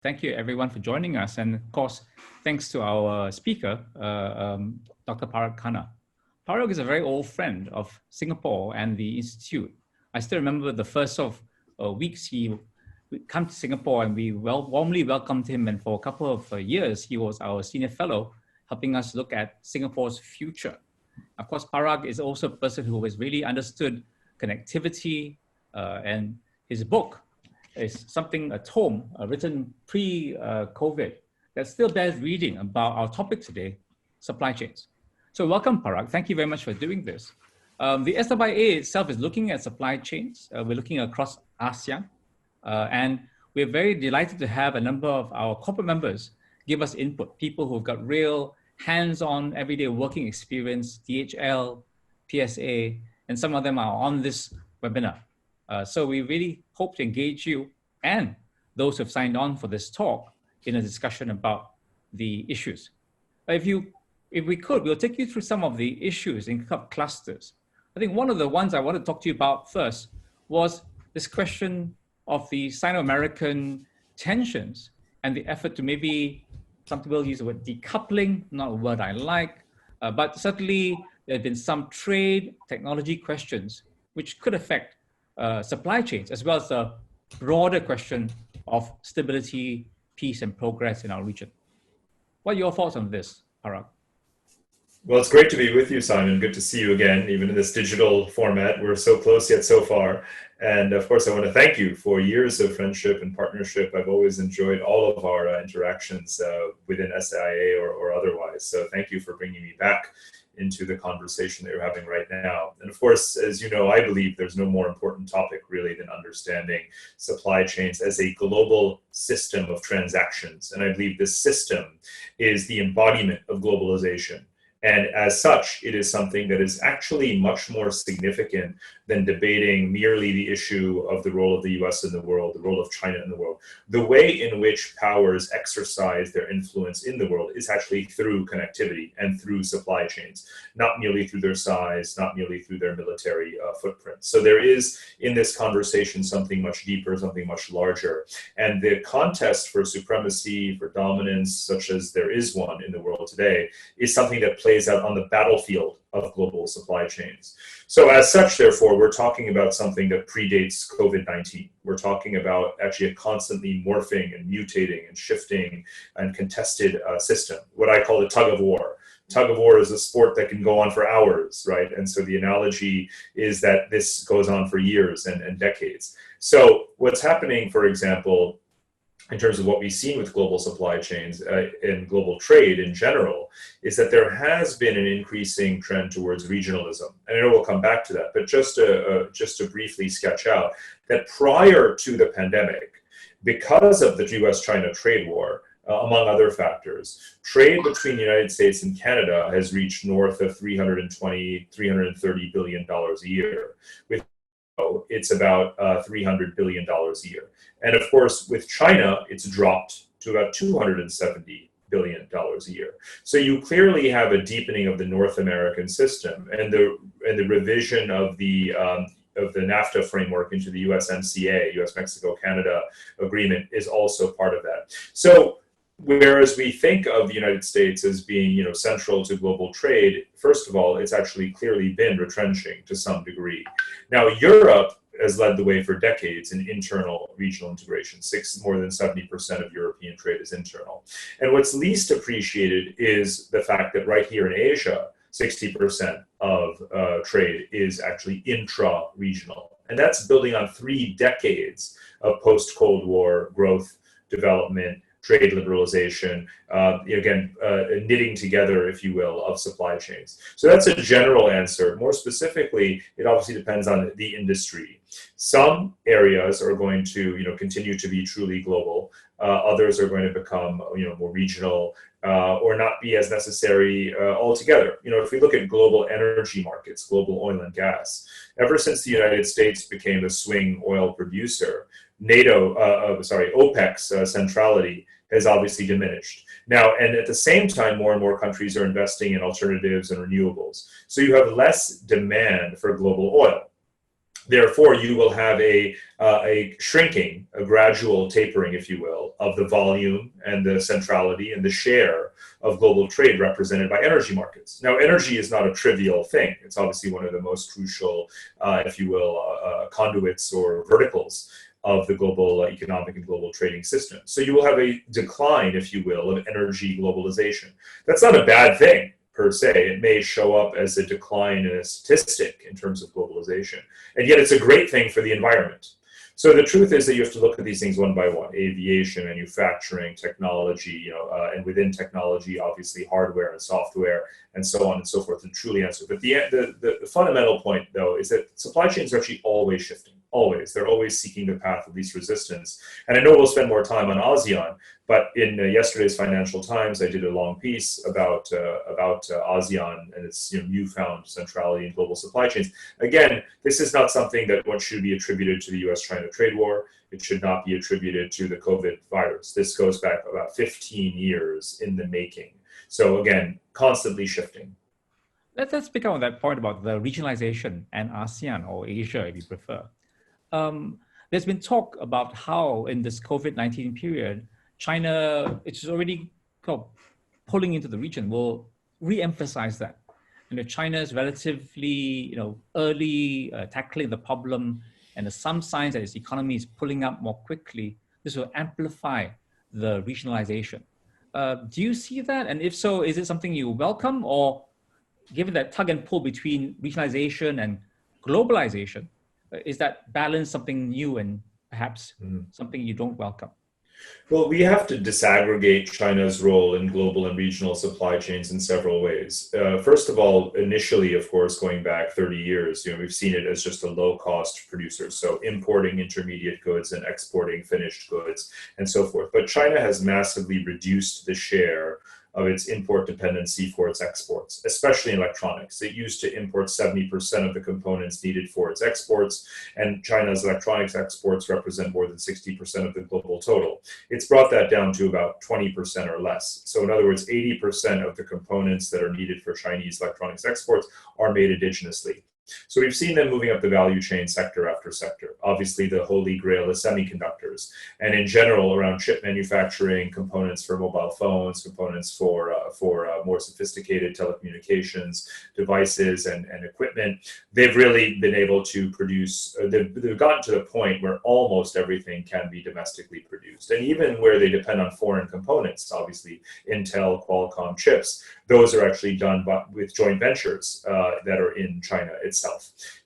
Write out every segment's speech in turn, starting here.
Thank you, everyone, for joining us. And of course, thanks to our speaker, Dr. Parag Khanna. Parag is a very old friend of Singapore and the Institute. I still remember the first of weeks he come to Singapore, and we warmly welcomed him. And for a couple of years, he was our senior fellow, helping us look at Singapore's future. Of course, Parag is also a person who has really understood connectivity, and his book is something, a tome written pre-COVID that still bears reading about our topic today, supply chains. So welcome, Parag. Thank you very much for doing this. The SWIA itself is looking at supply chains. We're looking across ASEAN, and we're very delighted to have a number of our corporate members give us input, people who've got real hands-on everyday working experience, DHL, PSA, and some of them are on this webinar. So we really hope to engage you and those who have signed on for this talk in a discussion about the issues. If we could, we'll take you through some of the issues in clusters. I think one of the ones I want to talk to you about first was this question of the Sino-American tensions and the effort to maybe, some people use the word decoupling, not a word I like, but certainly there have been some trade technology questions which could affect supply chains, as well as the broader question of stability, peace, and progress in our region. What are your thoughts on this, Parag? Well, it's great to be with you, Simon. Good to see you again, even in this digital format. We're so close yet so far. And of course, I want to thank you for years of friendship and partnership. I've always enjoyed all of our interactions within SIA or otherwise. So thank you for bringing me back into the conversation that you're having right now. And of course, as you know, I believe there's no more important topic really than understanding supply chains as a global system of transactions. And I believe this system is the embodiment of globalization. And as such, it is something that is actually much more significant than debating merely the issue of the role of the US in the world, the role of China in the world. The way in which powers exercise their influence in the world is actually through connectivity and through supply chains, not merely through their size, not merely through their military footprint. So there is in this conversation something much deeper, something much larger. And the contest for supremacy, for dominance, such as there is one in the world today, is something that plays out on the battlefield of global supply chains. So as such, therefore, we're talking about something that predates COVID-19. We're talking about actually a constantly morphing and mutating and shifting and contested system, what I call the tug of war. Tug of war is a sport that can go on for hours, right? And so the analogy is that this goes on for years and decades. So what's happening, for example, in terms of what we've seen with global supply chains and global trade in general, is that there has been an increasing trend towards regionalism. And I know we'll come back to that, but just to briefly sketch out that prior to the pandemic, because of the US-China trade war, among other factors, trade between the United States and Canada has reached north of $330 billion a year. With it's about $300 billion a year. And of course, with China, it's dropped to about $270 billion a year. So you clearly have a deepening of the North American system, and the revision of the NAFTA framework into the USMCA, US-Mexico-Canada agreement, is also part of that. So whereas we think of the United States as being, central to global trade, first of all, it's actually clearly been retrenching to some degree. Now, Europe has led the way for decades in internal regional integration. More than 70% of European trade is internal. And what's least appreciated is the fact that right here in Asia, 60% of trade is actually intra-regional. And that's building on 3 decades of post-Cold War growth, development, trade liberalization, knitting together, if you will, of supply chains. So that's a general answer. More specifically, it obviously depends on the industry. Some areas are going to, continue to be truly global. Others are going to become, more regional or not be as necessary altogether. If we look at global energy markets, global oil and gas, ever since the United States became a swing oil producer, OPEC's centrality has obviously diminished. Now, and at the same time, more and more countries are investing in alternatives and renewables. So you have less demand for global oil. Therefore, you will have a shrinking, a gradual tapering, if you will, of the volume and the centrality and the share of global trade represented by energy markets. Now, energy is not a trivial thing. It's obviously one of the most crucial, if you will, conduits or verticals of the global economic and global trading system. So you will have a decline, if you will, of energy globalization. That's not a bad thing per se. It may show up as a decline in a statistic in terms of globalization, and yet it's a great thing for the environment. So the truth is that you have to look at these things one by one: aviation, manufacturing, technology, and within technology, obviously hardware and software, and so on and so forth, and truly answer. But the fundamental point, though, is that supply chains are actually always shifting. Always, they're always seeking the path of least resistance. And I know we'll spend more time on ASEAN, but in yesterday's Financial Times, I did a long piece about ASEAN and its newfound centrality in global supply chains. Again, this is not something that what should be attributed to the U.S.-China trade war. It should not be attributed to the COVID virus. This goes back about 15 years in the making. So again, constantly shifting. Let's pick up on that point about the regionalization and ASEAN, or Asia, if you prefer. There's been talk about how in this COVID-19 period, China, it's already pulling into the region, will re-emphasize that. China's relatively, early tackling the problem, and there's some signs that its economy is pulling up more quickly. This will amplify the regionalization. Do you see that? And if so, is it something you welcome, or given that tug and pull between regionalization and globalization, is that balance something new and perhaps something you don't welcome? Well, we have to disaggregate China's role in global and regional supply chains in several ways. First of all, initially, of course, going back 30 years, we've seen it as just a low-cost producer, so importing intermediate goods and exporting finished goods and so forth. But China has massively reduced the share of its import dependency for its exports, especially in electronics. It used to import 70% of the components needed for its exports, and China's electronics exports represent more than 60% of the global total. It's brought that down to about 20% or less. So in other words, 80% of the components that are needed for Chinese electronics exports are made indigenously. So we've seen them moving up the value chain sector after sector. Obviously, the holy grail is semiconductors, and in general, around chip manufacturing, components for mobile phones, components for more sophisticated telecommunications devices and equipment. They've really been able to produce. They've gotten to the point where almost everything can be domestically produced, and even where they depend on foreign components, obviously Intel, Qualcomm chips, those are actually done with joint ventures that are in China itself.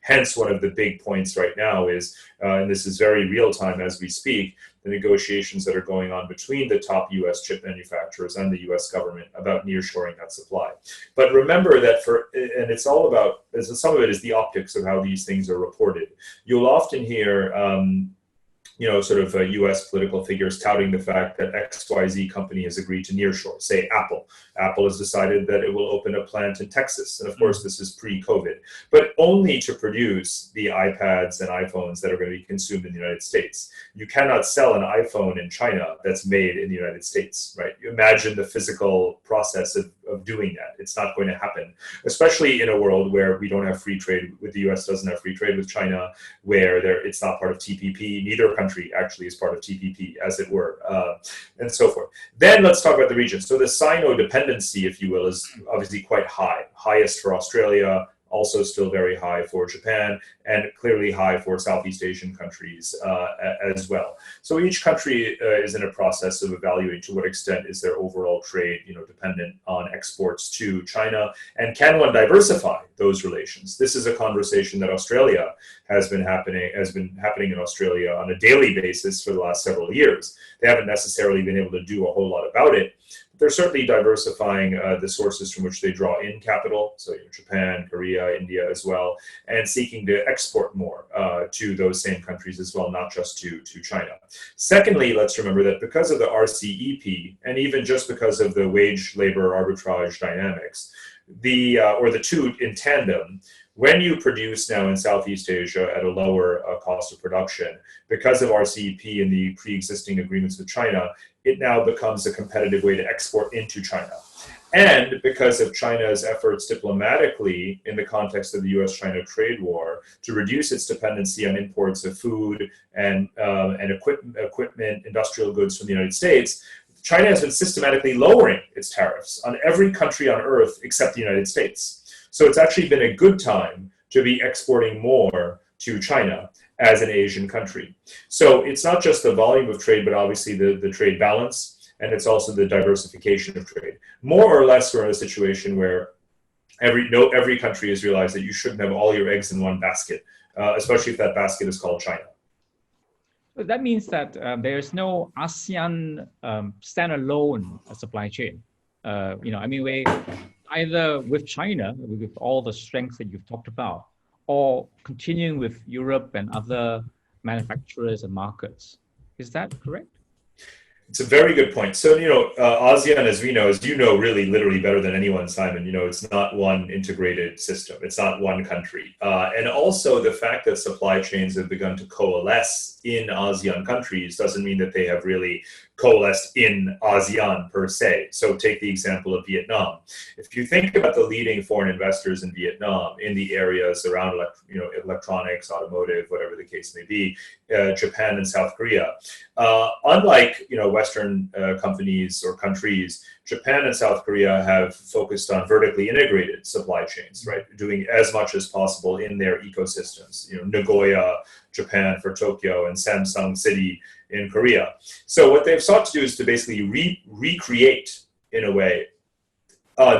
Hence, one of the big points right now is, and this is very real time as we speak, the negotiations that are going on between the top US chip manufacturers and the US government about nearshoring that supply. But remember that and it's all about, some of it is the optics of how these things are reported. You'll often hear US political figures touting the fact that XYZ company has agreed to nearshore, say Apple. Apple has decided that it will open a plant in Texas. And of course, this is pre-COVID, but only to produce the iPads and iPhones that are going to be consumed in the United States. You cannot sell an iPhone in China that's made in the United States, right? You imagine the physical process of doing that. It's not going to happen, especially in a world where we don't have free trade, with the US doesn't have free trade with China, where it's not part of TPP. Neither country actually is part of TPP, as it were, and so forth. Then let's talk about the region. So the Sino dependency, if you will, is obviously quite high. Highest for Australia, also still very high for Japan, and clearly high for Southeast Asian countries as well. So each country is in a process of evaluating to what extent is their overall trade, dependent on exports to China, and can one diversify those relations? This is a conversation that Australia has been happening in Australia on a daily basis for the last several years. They haven't necessarily been able to do a whole lot about it. They're certainly diversifying the sources from which they draw in capital, so Japan, Korea, India as well, and seeking to export more to those same countries as well, not just to China. Secondly, let's remember that because of the RCEP, and even just because of the wage labor arbitrage dynamics, or the two in tandem, when you produce now in Southeast Asia at a lower cost of production, because of RCEP and the pre-existing agreements with China, it now becomes a competitive way to export into China. and because of China's efforts diplomatically in the context of the US-China trade war to reduce its dependency on imports of food and equipment, industrial goods from the United States, China has been systematically lowering its tariffs on every country on earth except the United States. So it's actually been a good time to be exporting more to China as an Asian country. So it's not just the volume of trade, but obviously the trade balance, and it's also the diversification of trade. More or less, we're in a situation where every country has realized that you shouldn't have all your eggs in one basket, especially if that basket is called China. That means that there's no ASEAN standalone supply chain. Where either with China, with all the strengths that you've talked about, or continuing with Europe and other manufacturers and markets. Is that correct? It's a very good point. So, ASEAN, as you know, really literally better than anyone, Simon, it's not one integrated system. It's not one country. And also the fact that supply chains have begun to coalesce in ASEAN countries doesn't mean that they have really coalesced in ASEAN per se. So take the example of Vietnam. If you think about the leading foreign investors in Vietnam in the areas around electronics, automotive, whatever the case may be, Japan and South Korea, unlike Western companies or countries, Japan and South Korea have focused on vertically integrated supply chains, right? Doing as much as possible in their ecosystems. Nagoya, Japan for Tokyo, and Samsung City in Korea. So what they've sought to do is to basically recreate, in a way,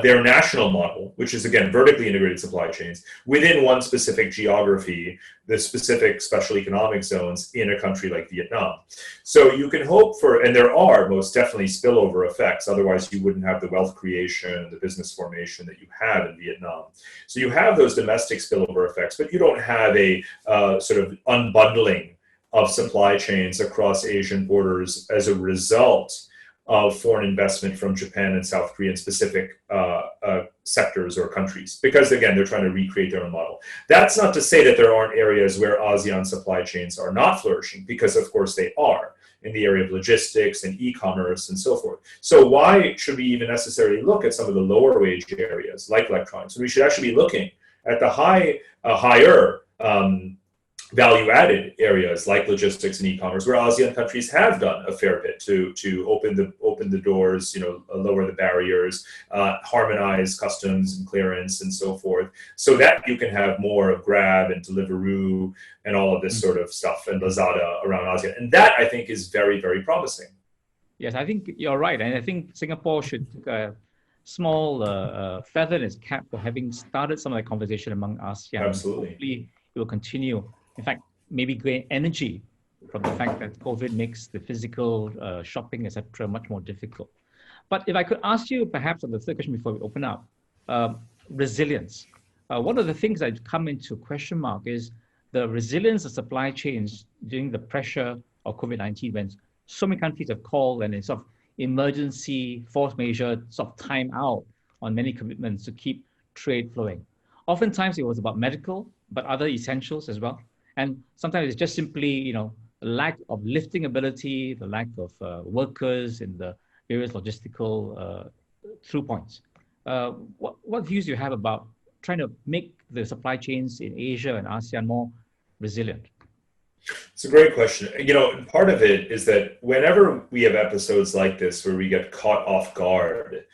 their national model, which is, again, vertically integrated supply chains within one specific geography, the specific special economic zones in a country like Vietnam. So you can hope for, and there are most definitely spillover effects, otherwise you wouldn't have the wealth creation, the business formation that you have in Vietnam. So you have those domestic spillover effects, but you don't have a sort of unbundling of supply chains across Asian borders as a result of foreign investment from Japan and South Korean specific sectors or countries, because again, they're trying to recreate their own model. That's not to say that there aren't areas where ASEAN supply chains are not flourishing, because of course they are, in the area of logistics and e-commerce and so forth. So why should we even necessarily look at some of the lower wage areas like electronics? We should actually be looking at the higher value-added areas like logistics and e-commerce, where ASEAN countries have done a fair bit to open the doors, lower the barriers, harmonize customs and clearance and so forth, so that you can have more of Grab and Deliveroo and all of this sort of stuff, and Lazada around ASEAN. And that, I think, is very, very promising. Yes, I think you're right. And I think Singapore should take a small feather in its cap for having started some of the conversation among ASEAN. Absolutely. Hopefully it will continue. In fact, maybe gain energy from the fact that COVID makes the physical shopping, etc., much more difficult. But if I could ask you, perhaps on the third question before we open up, resilience. One of the things that come into question mark is the resilience of supply chains during the pressure of COVID-19, when so many countries have called and it's sort of emergency, force majeure, sort of time out on many commitments to keep trade flowing. Oftentimes it was about medical, but other essentials as well. And sometimes it's just simply, the lack of lifting ability, the lack of workers in the various logistical through points. What views do you have about trying to make the supply chains in Asia and ASEAN more resilient? It's a great question. Part of it is that whenever we have episodes like this where we get caught off guard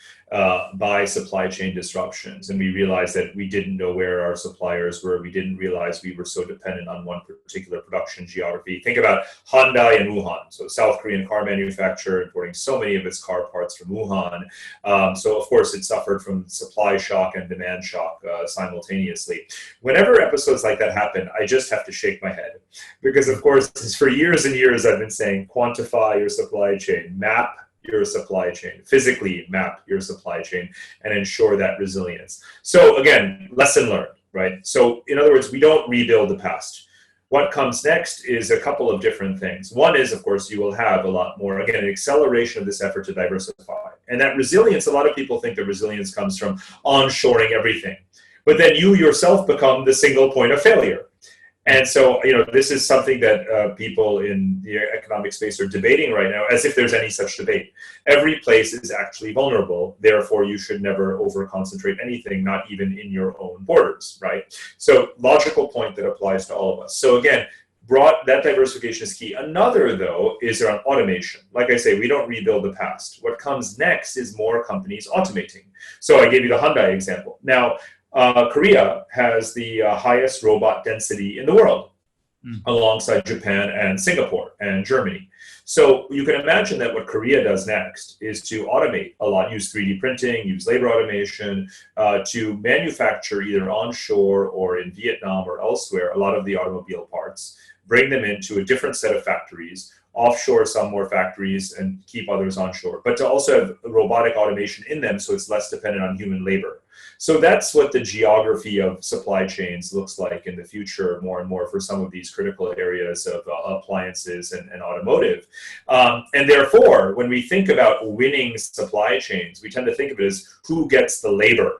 by supply chain disruptions, and we realize that we didn't know where our suppliers were, we didn't realize we were so dependent on one particular production geography. Think about Hyundai and Wuhan, so South Korean car manufacturer importing so many of its car parts from Wuhan. So of course it suffered from supply shock and demand shock simultaneously. Whenever episodes like that happen, I just have to shake my head, because of course for years and years I've been saying, quantify your supply chain, map your supply chain, physically map your supply chain, and ensure that resilience. So again, lesson learned, right? So in other words, we don't rebuild the past. What comes next is a couple of different things. One is, of course, you will have a lot more, again, an acceleration of this effort to diversify. And that resilience, a lot of people think that resilience comes from onshoring everything. But then you yourself become the single point of failure. And so, this is something that people in the economic space are debating right now, as if there's any such debate. Every place is actually vulnerable. Therefore, you should never over-concentrate anything, not even in your own borders, right? So, logical point that applies to all of us. So again, that diversification is key. Another, though, is around automation. Like I say, we don't rebuild the past. What comes next is more companies automating. So I gave you the Hyundai example. Now, Korea has the highest robot density in the world, alongside Japan and Singapore and Germany. So you can imagine that what Korea does next is to automate a lot, use 3D printing, use labor automation, to manufacture either onshore or in Vietnam or elsewhere a lot of the automobile parts, bring them into a different set of factories, offshore some more factories and keep others onshore, but to also have robotic automation in them so it's less dependent on human labor. So that's what the geography of supply chains looks like in the future, more and more for some of these critical areas of appliances and automotive. And therefore, when we think about winning supply chains, we tend to think of it as who gets the labor,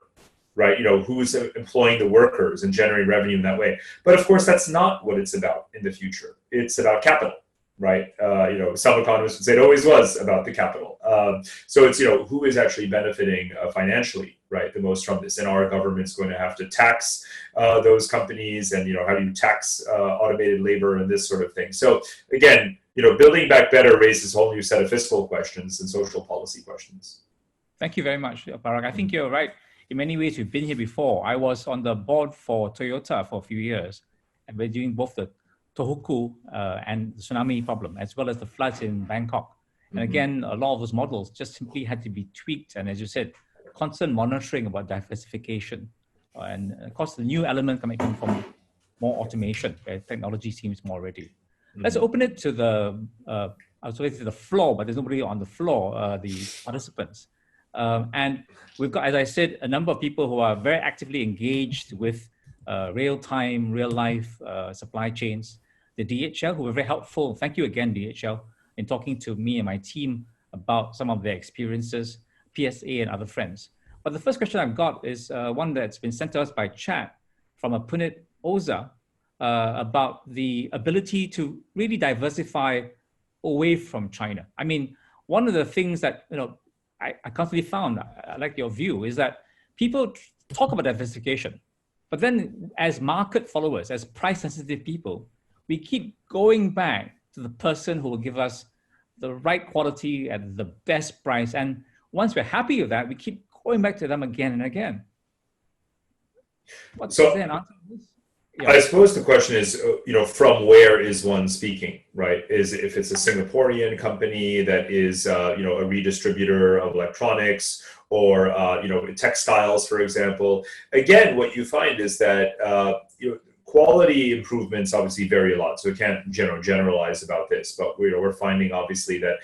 right? Who's employing the workers and generating revenue in that way. But of course, that's not what it's about in the future. It's about capital. Right, some economists would say it always was about the capital. So it's who is actually benefiting financially, right, the most from this, and our government's going to have to tax those companies, and how do you tax automated labor and this sort of thing. So again, building back better raises a whole new set of fiscal questions and social policy questions. Thank you very much, Parag. I think you're right. In many ways, we've been here before. I was on the board for Toyota for a few years, and we're doing both the Tohoku and the tsunami problem, as well as the floods in Bangkok. And again, a lot of those models just simply had to be tweaked. And as you said, constant monitoring about diversification. And of course, the new element coming from more automation, where technology seems more ready. Let's open it to the, I was going to say the floor, but there's nobody on the floor, the participants. And we've got, as I said, a number of people who are very actively engaged with real-time, real-life supply chains. The DHL, who were very helpful. Thank you again, DHL, in talking to me and my team about some of their experiences, PSA and other friends. But the first question I've got is one that's been sent to us by chat from a Punit Oza about the ability to really diversify away from China. I mean, one of the things that I constantly found, I like your view, is that people talk about diversification, but then as market followers, as price-sensitive people, we keep going back to the person who will give us the right quality at the best price. And once we're happy with that, we keep going back to them again and again. Is there an answer to this? Yeah. I suppose the question is, from where is one speaking, right? If it's a Singaporean company that is, a redistributor of electronics or, textiles, for example. Again, what you find is that, quality improvements obviously vary a lot, so we can't generalize about this. But we're finding obviously that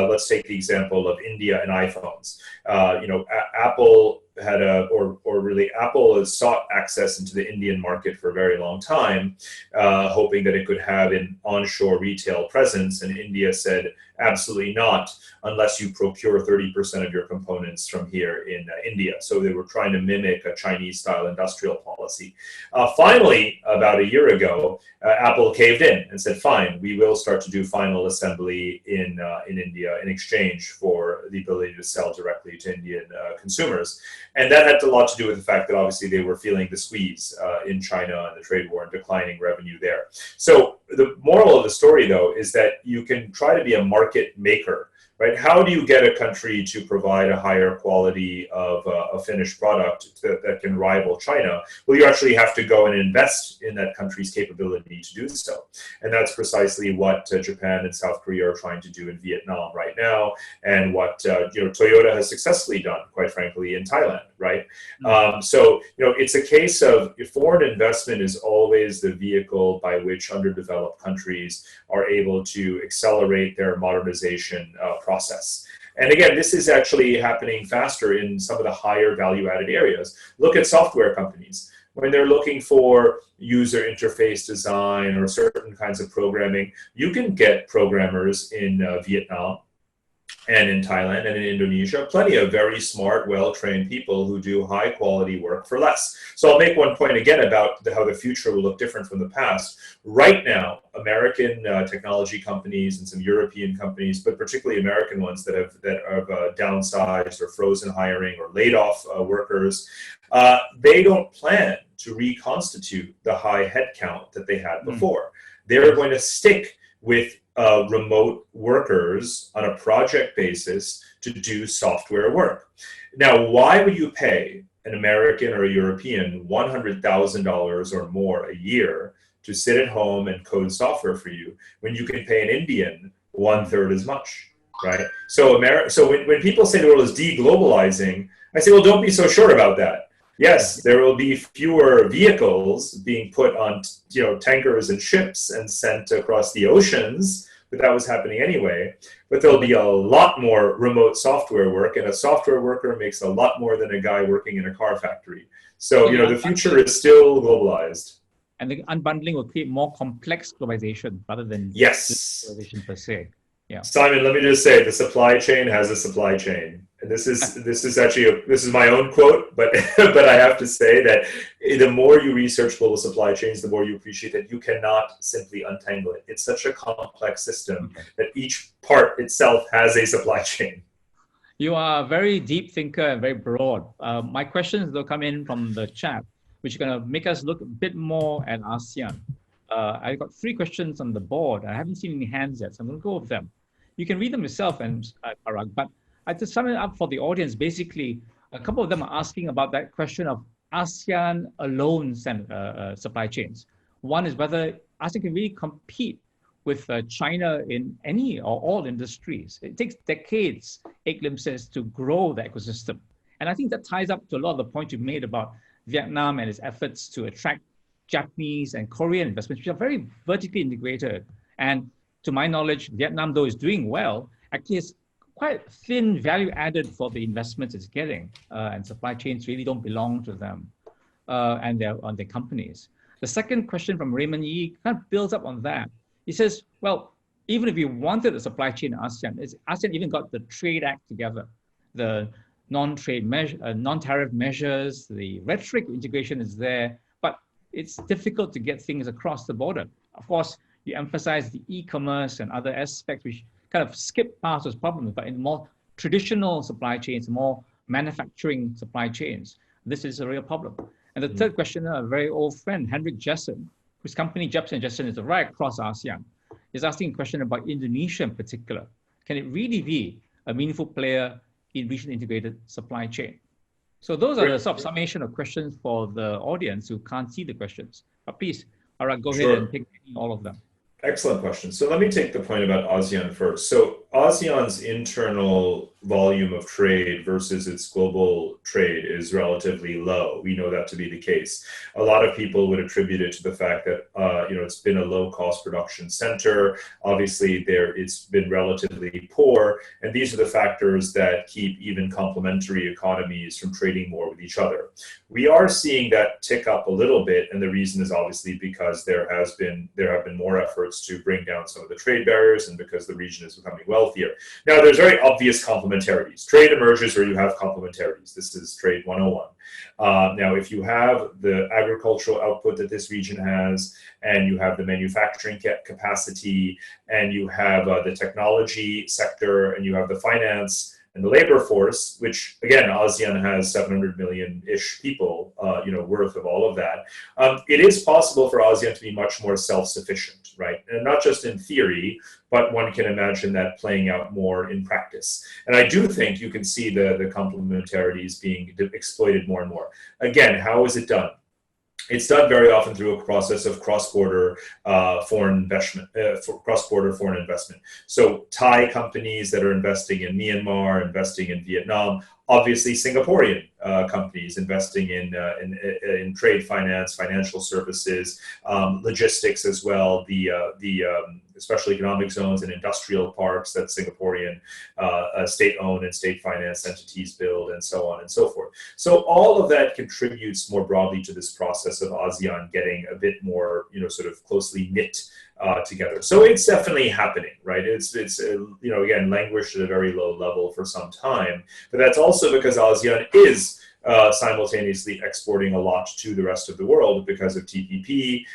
let's take the example of India and iPhones. Apple had Apple has sought access into the Indian market for a very long time, hoping that it could have an onshore retail presence. And India said, absolutely not, unless you procure 30% of your components from here in India. So they were trying to mimic a Chinese-style industrial policy. Finally, about a year ago, Apple caved in and said, fine, we will start to do final assembly in India in exchange for the ability to sell directly to Indian consumers. And that had a lot to do with the fact that obviously they were feeling the squeeze in China and the trade war and declining revenue there. So the moral of the story, though, is that you can try to be a market maker, right? How do you get a country to provide a higher quality of a finished product that can rival China? Well, you actually have to go and invest in that country's capability to do so. And that's precisely what Japan and South Korea are trying to do in Vietnam right now, and what Toyota has successfully done, quite frankly, in Thailand, right? So it's a case of foreign investment is always the vehicle by which underdeveloped countries are able to accelerate their modernization process. And again, this is actually happening faster in some of the higher value-added areas. Look at software companies. When they're looking for user interface design or certain kinds of programming, you can get programmers in Vietnam and in Thailand and in Indonesia, plenty of very smart, well-trained people who do high-quality work for less. So I'll make one point again about how the future will look different from the past. Right now, American technology companies and some European companies, but particularly American ones that have downsized or frozen hiring or laid off workers, they don't plan to reconstitute the high headcount that they had before. They're going to stick with remote workers on a project basis to do software work. Now, why would you pay an American or a European $100,000 or more a year to sit at home and code software for you when you can pay an Indian 1/3 as much, right? So when people say the world is deglobalizing, I say, well, don't be so sure about that. Yes, there will be fewer vehicles being put on, tankers and ships and sent across the oceans, but that was happening anyway. But there'll be a lot more remote software work, and a software worker makes a lot more than a guy working in a car factory. So, the future is still globalized. And the unbundling will create more complex globalization rather than globalization per se. Yeah. Simon, let me just say, the supply chain has a supply chain. And this is actually this is my own quote, but but I have to say that the more you research global supply chains, the more you appreciate that you cannot simply untangle it. It's such a complex system that each part itself has a supply chain. You are a very deep thinker and very broad. My questions will come in from the chat, which are going to make us look a bit more at ASEAN. I've got 3 questions on the board. I haven't seen any hands yet, so I'm going to go with them. You can read them yourself, and Parag, but to sum it up for the audience, basically, a couple of them are asking about that question of ASEAN alone supply chains. One is whether ASEAN can really compete with China in any or all industries. It takes decades, 8 glimpses, to grow the ecosystem. And I think that ties up to a lot of the points you made about Vietnam and its efforts to attract Japanese and Korean investments, which are very vertically integrated. And to my knowledge, Vietnam, though is doing well, actually has quite thin value added for the investments it's getting, and supply chains really don't belong to them and their companies. The second question from Raymond Yee kind of builds up on that. He says, well, even if you wanted a supply chain in ASEAN, ASEAN even got the Trade Act together, the non-tariff measures, the rhetoric integration is there, but it's difficult to get things across the border. Of course, you emphasize the e-commerce and other aspects which kind of skip past those problems, but in more traditional supply chains, more manufacturing supply chains, this is a real problem. And the third question, a very old friend, Henrik Jessen, whose company Jepsen & Jessen is right across ASEAN, is asking a question about Indonesia in particular. Can it really be a meaningful player in region integrated supply chain? So those are the sort of summation of questions for the audience who can't see the questions. But please, Parag, go ahead and take all of them. Excellent question. So let me take the point about ASEAN first. So ASEAN's internal volume of trade versus its global trade is relatively low. We know that to be the case. A lot of people would attribute it to the fact that it's been a low-cost production center. Obviously, it's been relatively poor, and these are the factors that keep even complementary economies from trading more with each other. We are seeing that tick up a little bit, and the reason is obviously because there have been more efforts to bring down some of the trade barriers, and because the region is becoming wealthier. Now, there's very obvious complementarities. Trade emerges where you have complementarities. This is Trade 101. Now, if you have the agricultural output that this region has, and you have the manufacturing capacity, and you have the technology sector, and you have the finance and the labor force, which again, ASEAN has 700 million-ish people, worth of all of that. It is possible for ASEAN to be much more self-sufficient, right? And not just in theory, but one can imagine that playing out more in practice. And I do think you can see the complementarities being exploited more and more. Again, how is it done? It's done very often through a process of cross-border foreign investment. So Thai companies that are investing in Myanmar, investing in Vietnam, obviously Singaporean companies investing in trade finance, financial services, logistics as well, the special economic zones and industrial parks that Singaporean state-owned and state-financed entities build, and so on and so forth. So all of that contributes more broadly to this process of ASEAN getting a bit more, sort of closely knit together. So it's definitely happening, right? It's again, languished at a very low level for some time, but that's also because ASEAN is simultaneously exporting a lot to the rest of the world because of TPP,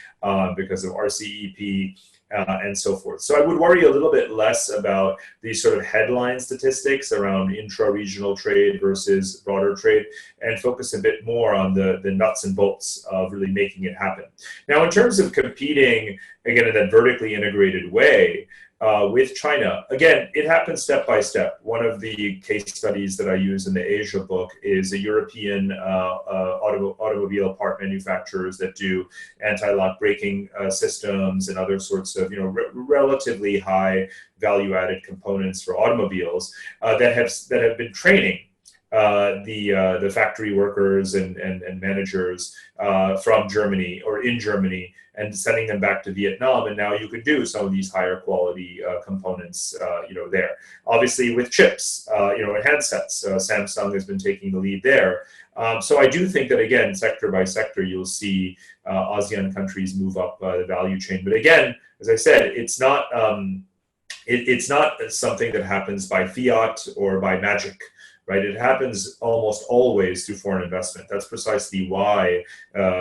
because of RCEP, and so forth. So I would worry a little bit less about these sort of headline statistics around intra-regional trade versus broader trade, and focus a bit more on the nuts and bolts of really making it happen. Now, in terms of competing, again, in that vertically integrated way, with China, again, it happens step by step. One of the case studies that I use in the Asia book is a European automobile part manufacturers that do anti-lock braking systems and other sorts of relatively high value-added components for automobiles that have been training the factory workers and managers from Germany or in Germany, and sending them back to Vietnam. And now you could do some of these higher quality components, there. Obviously, with chips, and handsets, Samsung has been taking the lead there. So I do think that, again, sector by sector, you'll see ASEAN countries move up the value chain. But again, as I said, it's not something that happens by fiat or by magic. Right? It happens almost always through foreign investment. That's precisely why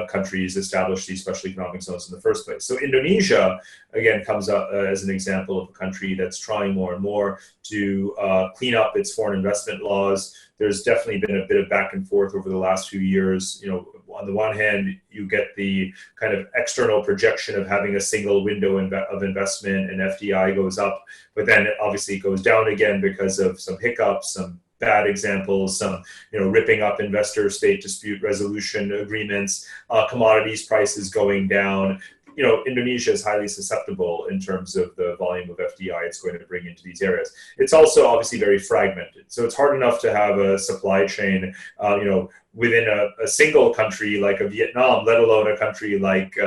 countries establish these special economic zones in the first place. So Indonesia, again, comes up as an example of a country that's trying more and more to clean up its foreign investment laws. There's definitely been a bit of back and forth over the last few years. On the one hand, you get the kind of external projection of having a single window of investment, and FDI goes up, but then it obviously goes down again because of some hiccups, some bad examples, some ripping up investor state dispute resolution agreements, commodities prices going down. Indonesia is highly susceptible in terms of the volume of FDI it's going to bring into these areas. It's also obviously very fragmented. So it's hard enough to have a supply chain, within a single country like a Vietnam, let alone a country like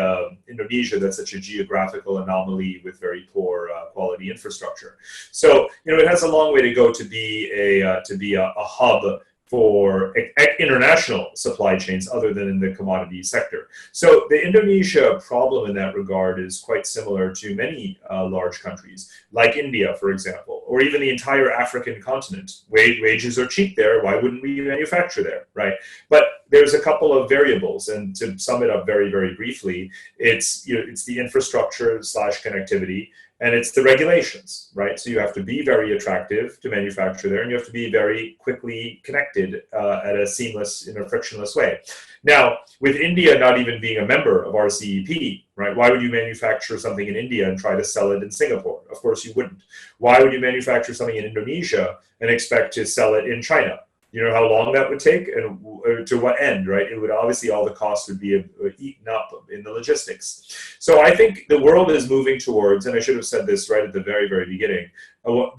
Indonesia that's such a geographical anomaly with very poor quality infrastructure. So, it has a long way to go to be a hub for international supply chains other than in the commodity sector. So the Indonesia problem in that regard is quite similar to many large countries, like India, for example, or even the entire African continent. Wages are cheap there. Why wouldn't we manufacture there, right? But there's a couple of variables, and to sum it up very, very briefly, it's the infrastructure / connectivity, and it's the regulations, right? So you have to be very attractive to manufacture there, and you have to be very quickly connected at a seamless, frictionless way. Now, with India not even being a member of RCEP, right? Why would you manufacture something in India and try to sell it in Singapore? Of course you wouldn't. Why would you manufacture something in Indonesia and expect to sell it in China? You know how long that would take and to what end, right? It would obviously, all the costs would be eaten up in the logistics. So I think the world is moving towards, and I should have said this right at the very, very beginning, what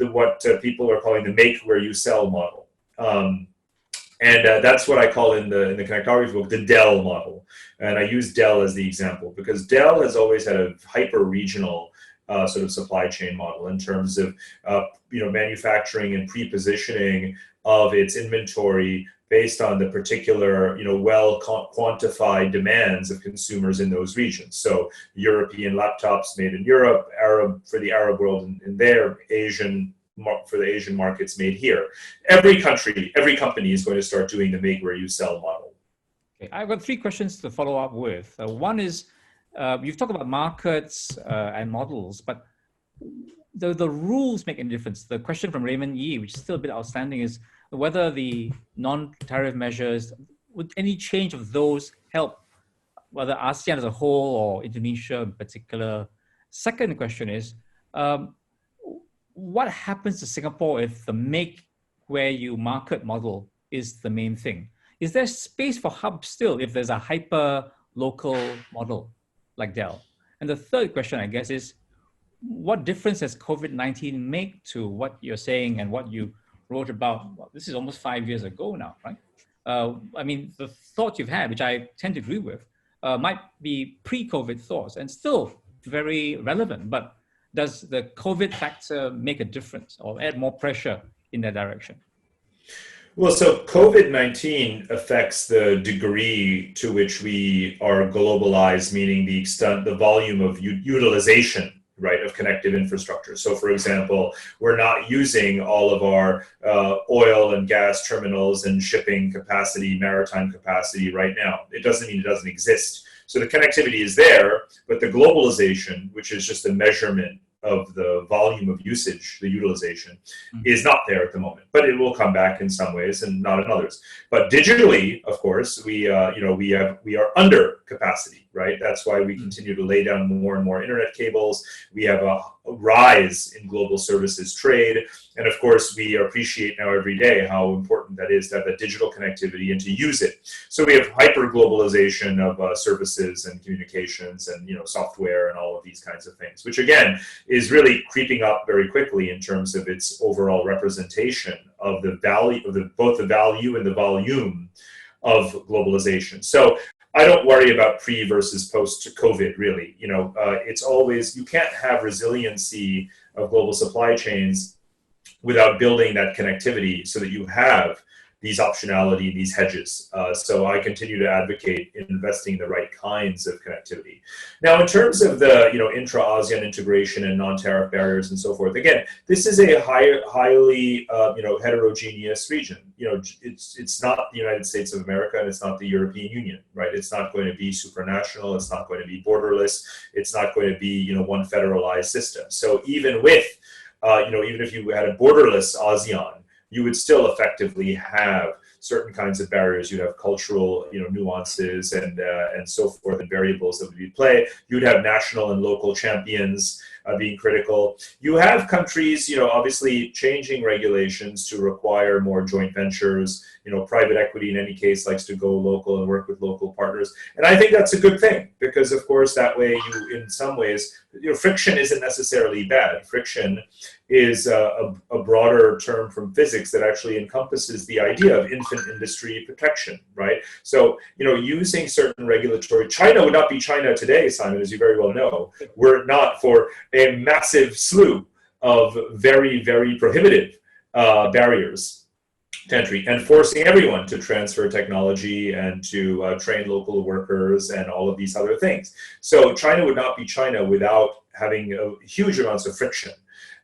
people are calling the make where you sell model. And that's what I call in the Connectivity book, the Dell model. And I use Dell as the example because Dell has always had a hyper-regional sort of supply chain model in terms of manufacturing and pre-positioning of its inventory based on the particular well quantified demands of consumers in those regions. So European laptops made in Europe, Arab for the Arab world, and there, Asian for the Asian markets made here. Every country, every company is going to start doing the make where you sell model. Okay, I've got 3 questions to follow up with. One is, you've talked about markets and models, but the rules make any difference. The question from Raymond Yee, which is still a bit outstanding, is whether the non-tariff measures, would any change of those help, whether ASEAN as a whole or Indonesia in particular? Second question is, what happens to Singapore if the make where you market model is the main thing? Is there space for hubs still if there's a hyper local model like Dell? And the third question, I guess, is what difference does COVID-19 make to what you're saying and what you wrote about? Well, this is almost 5 years ago now, right? I mean, the thoughts you've had, which I tend to agree with, might be pre-COVID thoughts and still very relevant, but does the COVID factor make a difference or add more pressure in that direction? Well, so COVID-19 affects the degree to which we are globalized, meaning the extent, the volume of utilization right, of connective infrastructure. So for example, we're not using all of our oil and gas terminals and shipping capacity, maritime capacity right now. It doesn't mean it doesn't exist. So the connectivity is there, but the globalization, which is just a measurement of the volume of usage, the utilization, is not there at the moment. But it will come back in some ways and not in others. But digitally, of course, we are under capacity, right? That's why we continue to lay down more and more internet cables. We have a rise in global services trade. And of course, we appreciate now every day how important that is to have that digital connectivity and to use it. So we have hyper globalization of services and communications and software and all of these kinds of things, which again is really creeping up very quickly in terms of its overall representation of the value of both the value and the volume of globalization. So I don't worry about pre versus post COVID, really. It's always, you can't have resiliency of global supply chains without building that connectivity so that you have these optionality, these hedges. So I continue to advocate in investing in the right kinds of connectivity. Now, in terms of the intra-ASEAN integration and non-tariff barriers and so forth, again, this is a highly heterogeneous region. It's not the United States of America and it's not the European Union, right? It's not going to be supranational. It's not going to be borderless. It's not going to be one federalized system. So even with even if you had a borderless ASEAN, you would still effectively have certain kinds of barriers. You'd have cultural, nuances and so forth, and variables that would be at play. You'd have national and local champions being critical. You have countries, obviously changing regulations to require more joint ventures. Private equity in any case likes to go local and work with local partners, and I think that's a good thing because, of course, that way you, in some ways, friction isn't necessarily bad. Friction is a broader term from physics that actually encompasses the idea of infant industry protection, right? So, using certain regulatory, China would not be China today, Simon, as you very well know, were it not for a massive slew of very, very prohibitive barriers to entry and forcing everyone to transfer technology and to train local workers and all of these other things. So China would not be China without having huge amounts of friction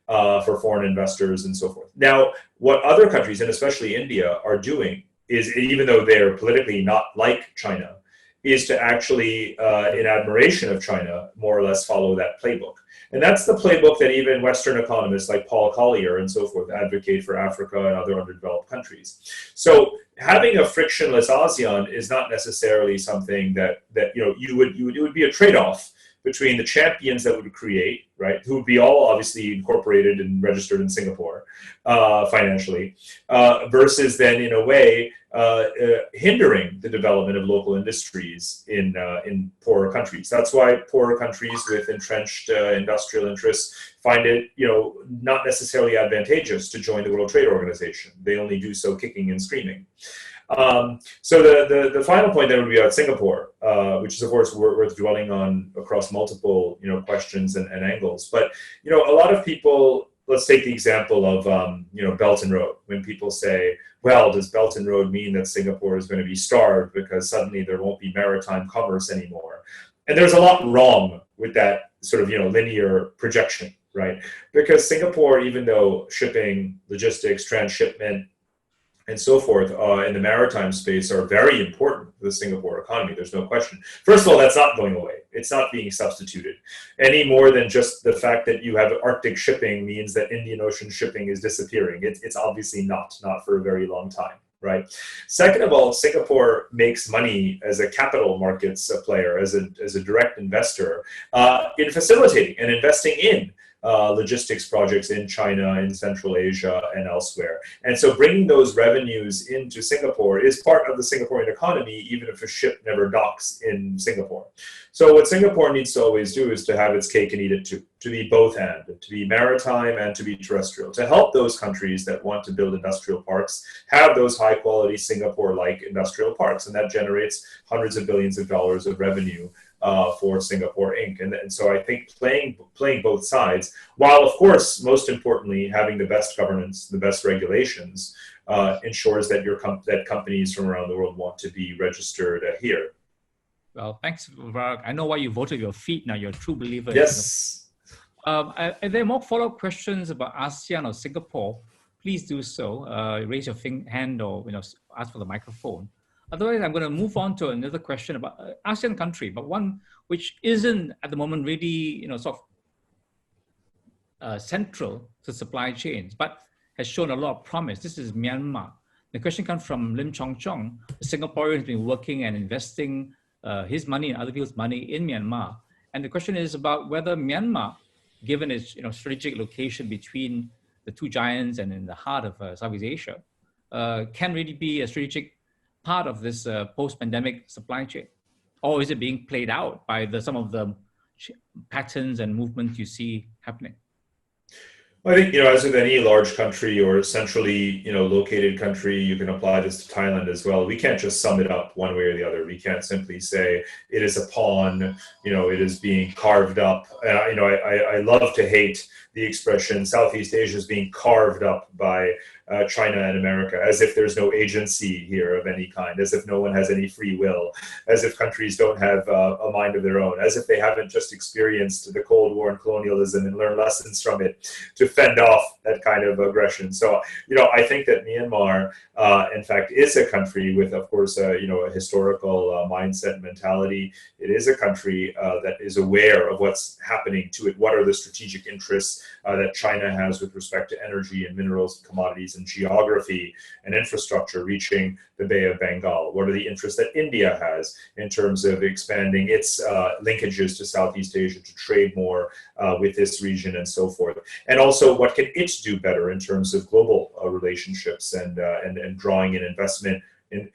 for foreign investors and so forth. Now, what other countries, and especially India, are doing is, even though they're politically not like China, is to actually, in admiration of China, more or less follow that playbook. And that's the playbook that even Western economists like Paul Collier and so forth advocate for Africa and other underdeveloped countries. So having a frictionless ASEAN is not necessarily something that it would be a trade-off between the champions that would create, right, who would be all obviously incorporated and registered in Singapore financially, versus then, in a way, hindering the development of local industries in poorer countries. That's why poorer countries with entrenched industrial interests find it, not necessarily advantageous to join the World Trade Organization. They only do so kicking and screaming. So the final point then would be about Singapore, which is of course worth dwelling on across multiple questions and angles. But a lot of people, let's take the example of Belt and Road. When people say, well, does Belt and Road mean that Singapore is going to be starved because suddenly there won't be maritime commerce anymore? And there's a lot wrong with that sort of linear projection, right? Because Singapore, even though shipping, logistics, transshipment, and so forth in the maritime space are very important to the Singapore economy. There's no question. First of all, that's not going away. It's not being substituted any more than just the fact that you have Arctic shipping means that Indian Ocean shipping is disappearing. It's obviously not for a very long time, right? Second of all, Singapore makes money as a capital markets player, as a direct investor in facilitating and investing in logistics projects in China, in Central Asia, and elsewhere. And so bringing those revenues into Singapore is part of the Singaporean economy, even if a ship never docks in Singapore. So what Singapore needs to always do is to have its cake and eat it too, to be both and, to be maritime and to be terrestrial, to help those countries that want to build industrial parks have those high quality Singapore-like industrial parks. And that generates hundreds of billions of dollars of revenue for Singapore Inc. And so I think playing both sides, while of course, most importantly, having the best governance, the best regulations, ensures that that companies from around the world want to be registered here. Well, thanks, Parag. I know why you voted your feet now. You're a true believer. Yes. If there are more follow-up questions about ASEAN or Singapore, please do so. Raise your hand or ask for the microphone. Otherwise, I'm going to move on to another question about ASEAN country, but one which isn't at the moment really sort of central to supply chains, but has shown a lot of promise. This is Myanmar. The question comes from Lim Chong Chong. A Singaporean has been working and investing his money and other people's money in Myanmar. And the question is about whether Myanmar, given its strategic location between the two giants and in the heart of Southeast Asia, can really be a strategic part of this post-pandemic supply chain? Or is it being played out by some of the patterns and movements you see happening? I think, as with any large country or centrally, located country, you can apply this to Thailand as well. We can't just sum it up one way or the other. We can't simply say it is a pawn, it is being carved up. I love to hate the expression Southeast Asia is being carved up by China and America, as if there's no agency here of any kind, as if no one has any free will, as if countries don't have a mind of their own, as if they haven't just experienced the Cold War and colonialism and learned lessons from it to fend off that kind of aggression. So, I think that Myanmar, in fact, is a country with, of course, a historical mindset and mentality. It is a country that is aware of what's happening to it. What are the strategic interests that China has with respect to energy and minerals and commodities and geography and infrastructure reaching the Bay of Bengal? What are the interests that India has in terms of expanding its linkages to Southeast Asia to trade more with this region and so forth? And also, what can it do better in terms of global relationships and drawing in investment in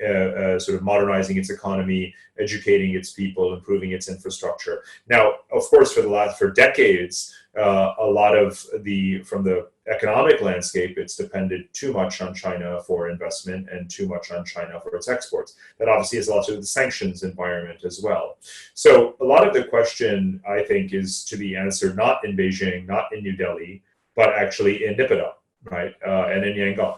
sort of modernizing its economy, educating its people, improving its infrastructure. Now, of course, for decades, a lot from the economic landscape, it's depended too much on China for investment and too much on China for its exports. That obviously has a lot to do with the sanctions environment as well. So a lot of the question, I think, is to be answered not in Beijing, not in New Delhi, but actually in Nipponah, right, and in Yangon.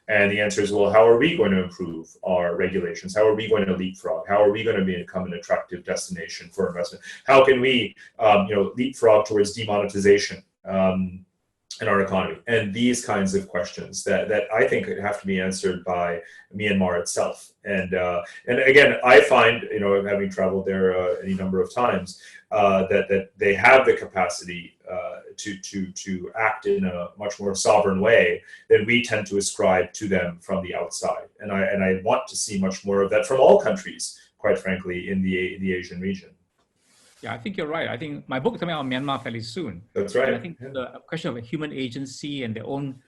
And the answer is, well, how are we going to improve our regulations? How are we going to leapfrog? How are we going to become an attractive destination for investment? How can we, leapfrog towards demonetization in our economy? And these kinds of questions that I think have to be answered by Myanmar itself. And again, I find, having traveled there any number of times, that they have the capacity to act in a much more sovereign way than we tend to ascribe to them from the outside. And I want to see much more of that from all countries, quite frankly, in the Asian region. Yeah, I think you're right. I think my book is coming out in Myanmar fairly soon. That's right. And I think the question of human agency and their own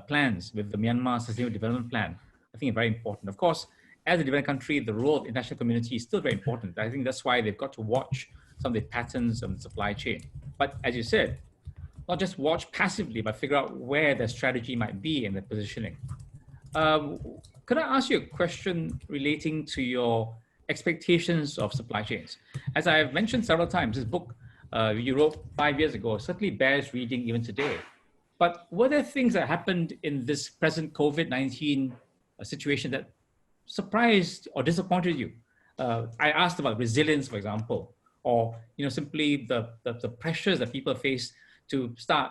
plans with the Myanmar Sustainable Development Plan, I think is very important. Of course, as a developing country, the role of the international community is still very important. I think that's why they've got to watch some of the patterns of the supply chain. But as you said, not just watch passively, but figure out where their strategy might be and their positioning. Could I ask you a question relating to your expectations of supply chains? As I've mentioned several times, this book you wrote 5 years ago certainly bears reading even today. But were there things that happened in this present COVID-19 situation that surprised or disappointed you? I asked about resilience, for example, or simply the pressures that people face to start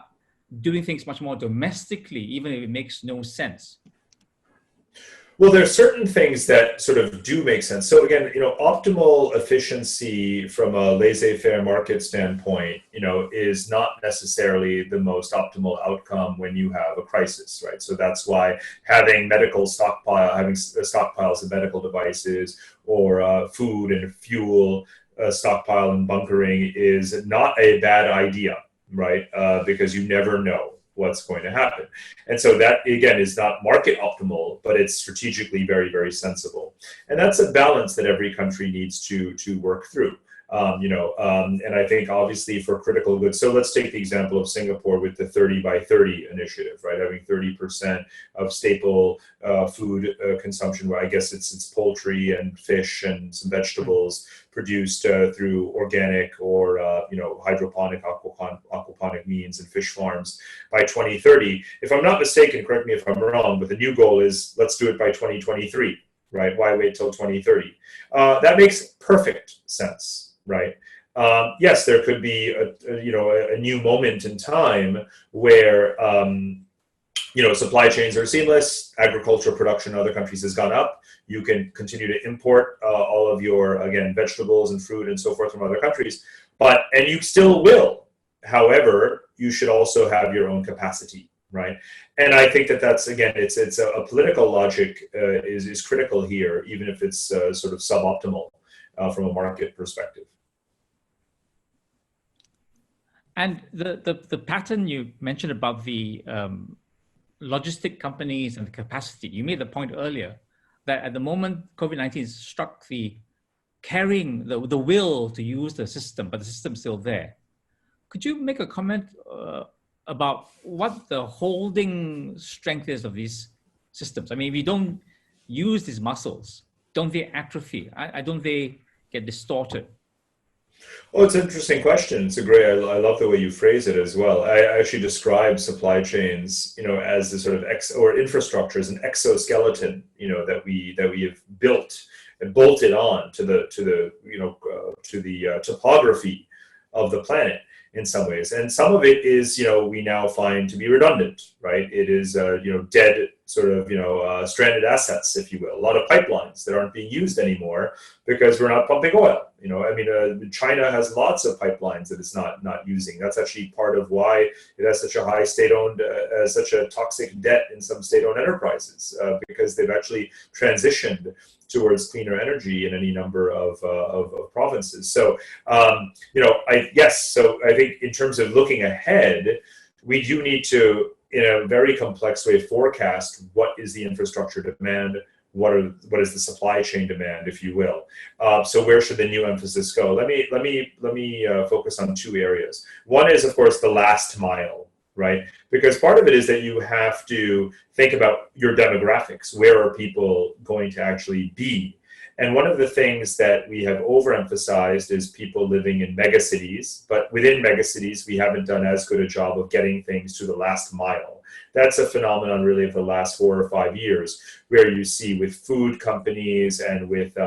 doing things much more domestically, even if it makes no sense. Well, there are certain things that sort of do make sense. So again, optimal efficiency from a laissez-faire market standpoint, is not necessarily the most optimal outcome when you have a crisis, right? So that's why having stockpiles of medical devices or food and fuel stockpile and bunkering is not a bad idea, right? Because you never know what's going to happen. And so that, again, is not market optimal, but it's strategically very, very sensible. And that's a balance that every country needs to work through. And I think obviously for critical goods, so let's take the example of Singapore with the 30 by 30 initiative, right? Having 30% of staple food consumption, where I guess it's poultry and fish and some vegetables produced through organic or hydroponic, aquaponic means and fish farms by 2030. If I'm not mistaken, correct me if I'm wrong, but the new goal is let's do it by 2023, right? Why wait till 2030? That makes perfect sense. Right. yes, there could be a new moment in time where supply chains are seamless. Agricultural production in other countries has gone up. You can continue to import all of your, again, vegetables and fruit and so forth from other countries, and you still will. However, you should also have your own capacity, right? And I think that's, again, it's a political logic is critical here, even if it's sort of suboptimal from a market perspective. And the pattern you mentioned about the logistic companies and the capacity, you made the point earlier that at the moment COVID-19 struck, the carrying the will to use the system, but the system's still there. Could you make a comment about what the holding strength is of these systems? I mean, if you don't use these muscles, don't they atrophy? Don't they get distorted? Well, it's an interesting question. It's a great. I love the way you phrase it as well. I actually describe supply chains, as the sort of infrastructure as an exoskeleton, that we have built and bolted on to the topography of the planet in some ways. And some of it is, we now find to be redundant, right? It is, dead sort of, stranded assets, if you will. A lot of pipelines that aren't being used anymore because we're not pumping oil. China has lots of pipelines that it's not using. That's actually part of why it has such a high state-owned, such a toxic debt in some state-owned enterprises, because they've actually transitioned towards cleaner energy in any number of provinces. So, So I think in terms of looking ahead, we do need to, in a very complex way, forecast what is the infrastructure demand, what is the supply chain demand, if you will. So where should the new emphasis go? Let me focus on two areas. One is, of course, the last mile, right? Because part of it is that you have to think about your demographics. Where are people going to actually be? And one of the things that we have overemphasized is people living in megacities, but within megacities, we haven't done as good a job of getting things to the last mile. That's a phenomenon really of the last 4 or 5 years, where you see with food companies and with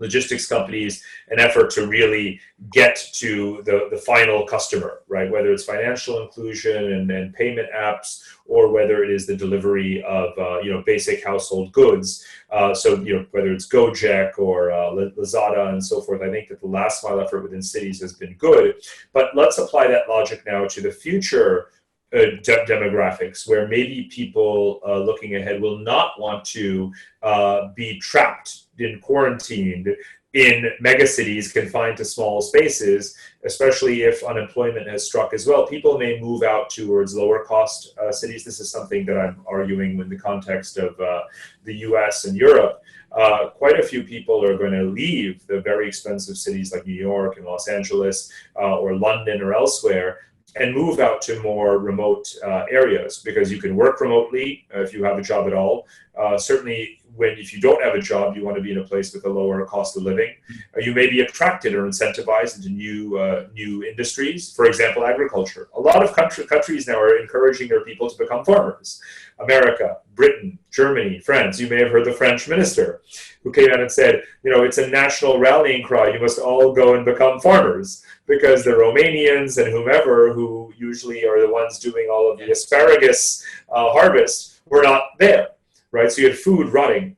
logistics companies an effort to really get to the final customer, right? Whether it's financial inclusion and payment apps, or whether it is the delivery of basic household goods. So whether it's Gojek or Lazada and so forth, I think that the last mile effort within cities has been good. But let's apply that logic now to the future demographics, where maybe people looking ahead will not want to be trapped and quarantined in megacities confined to small spaces, especially if unemployment has struck as well. People may move out towards lower cost cities. This is something that I'm arguing in the context of the US and Europe. Quite a few people are going to leave the very expensive cities like New York and Los Angeles or London or elsewhere, and move out to more remote areas, because you can work remotely if you have a job at all. Certainly, if you don't have a job, you want to be in a place with a lower cost of living. You may be attracted or incentivized into new industries, for example, agriculture. A lot of countries now are encouraging their people to become farmers. America, Britain, Germany, France. You may have heard the French minister who came out and said, it's a national rallying cry. You must all go and become farmers, because the Romanians and whomever, who usually are the ones doing all of the asparagus harvest, were not there, right? So you had food rotting.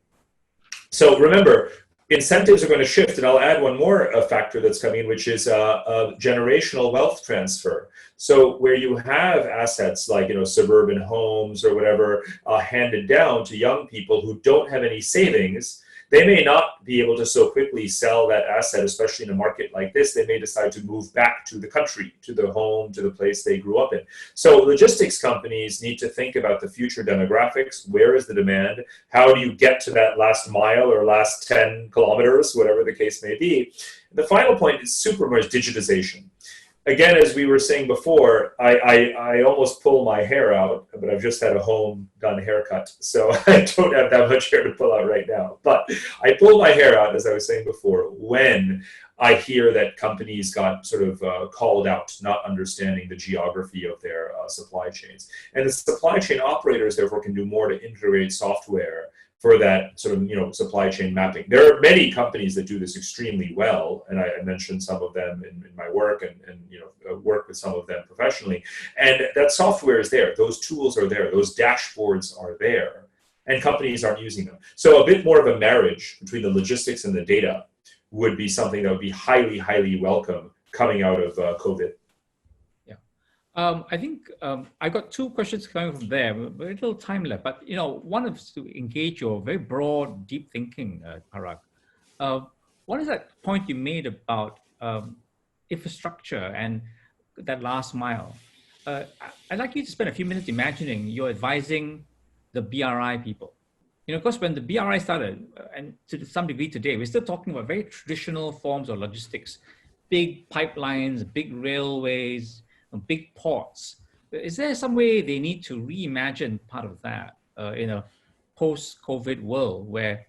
So remember, incentives are going to shift, and I'll add one more factor that's coming in, which is generational wealth transfer. So where you have assets like suburban homes or whatever handed down to young people who don't have any savings, they may not be able to so quickly sell that asset, especially in a market like this. They may decide to move back to the country, to the home, to the place they grew up in. So logistics companies need to think about the future demographics. Where is the demand? How do you get to that last mile or last 10 kilometers, whatever the case may be? The final point is super much digitization. Again, as we were saying before, I almost pull my hair out, but I've just had a home done haircut, so I don't have that much hair to pull out right now. But I pull my hair out, as I was saying before, when I hear that companies got sort of called out, not understanding the geography of their supply chains. And the supply chain operators, therefore, can do more to integrate software for that sort of supply chain mapping. There are many companies that do this extremely well, and I mentioned some of them in my work, and work with some of them professionally. And that software is there; those tools are there; those dashboards are there, and companies aren't using them. So a bit more of a marriage between the logistics and the data would be something that would be highly, highly welcome coming out of COVID. I think I got two questions coming from there, very little time left. But one is to engage your very broad, deep thinking, Parag. What is that point you made about infrastructure and that last mile? I'd like you to spend a few minutes imagining you're advising the BRI people. Of course, when the BRI started, and to some degree today, we're still talking about very traditional forms of logistics, big pipelines, big railways, big ports. Is there some way they need to reimagine part of that in a post-COVID world where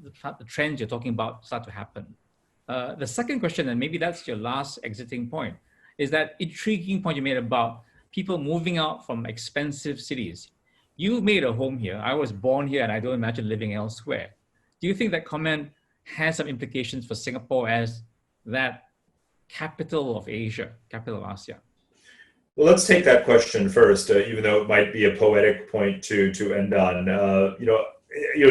the trends you're talking about start to happen? The second question, and maybe that's your last exiting point, is that intriguing point you made about people moving out from expensive cities. You made a home here. I was born here and I don't imagine living elsewhere. Do you think that comment has some implications for Singapore as that capital of Asia, capital of ASEAN? Well, let's take that question first, even though it might be a poetic point to end on.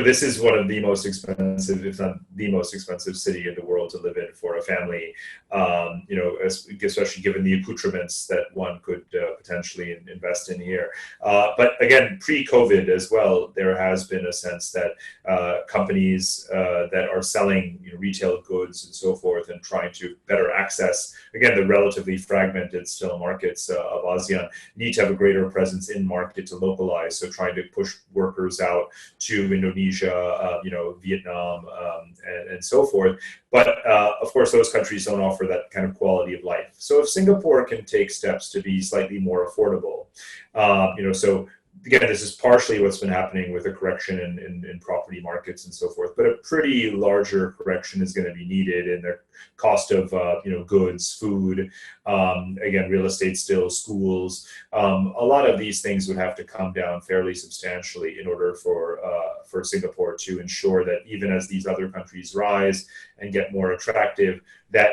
This is one of the most expensive, if not the most expensive city in the world to live in for a family, especially given the accoutrements that one could potentially invest in here. But again, pre-COVID as well, there has been a sense that companies that are selling retail goods and so forth and trying to better access, again, the relatively fragmented still markets of ASEAN need to have a greater presence in market to localize. So trying to push workers out to Indonesia, Vietnam, and so forth. But of course, those countries don't offer that kind of quality of life. So if Singapore can take steps to be slightly more affordable, so again, this is partially what's been happening with a correction in property markets and so forth, but a pretty larger correction is going to be needed in the cost of goods, food, again, real estate still, schools. A lot of these things would have to come down fairly substantially in order for Singapore to ensure that even as these other countries rise and get more attractive, that